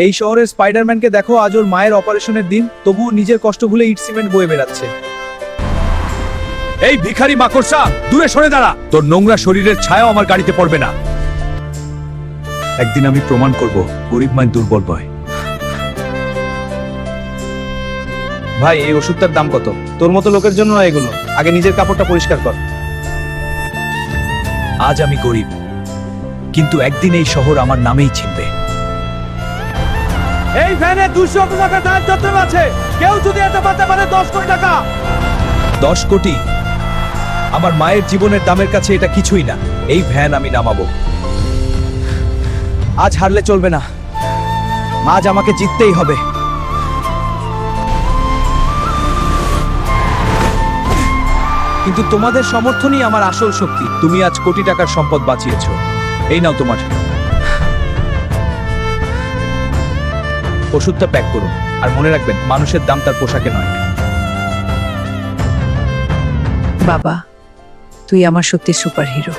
এই শহরের স্পাইডারম্যানকে দেখো, আজ ওর মায়ের অপারেশনের দিন, তবুও নিজের কষ্ট ভুলে ইট সিমেন্ট বয়ে বেড়াচ্ছে। এই ভিখারি মাকড়সা, দূরে সরে দাঁড়া। তোর নোংরা শরীরের ছায়াও আমার গাড়িতে পড়বে না। একদিন আমি প্রমাণ করব গরিব মায়ের দুর্বল বয়। ভাই, এই ওষুধটার দাম কত? তোর মতো লোকের জন্য এগুলো। আগে নিজের কাপড়টা পরিষ্কার কর। আজ আমি গরিব, কিন্তু একদিন এই শহর আমার নামেই চিনবে। এই ভ্যানে 200 টাকা দায়িত্ব আছে। কেউ যদি এটা পাতে পারে 10 কোটি টাকা। 10 কোটি? আমার মায়ের জীবনের দামের কাছে এটা কিছুই না। এই ভ্যান আমি নামাবো। আজ হারলে চলবে না, আজ আমাকে জিততেই হবে। কিন্তু তোমাদের সমর্থনই আমার আসল শক্তি। তুমি আজ কোটি টাকার সম্পদ বাঁচিয়েছো। এই নাও তোমার ওষুধটা প্যাক করুন। আর মনে রাখবেন, মানুষের দাম তার পোশাকে নয়। বাবা, তুই আমার সত্যি সুপারহিরো।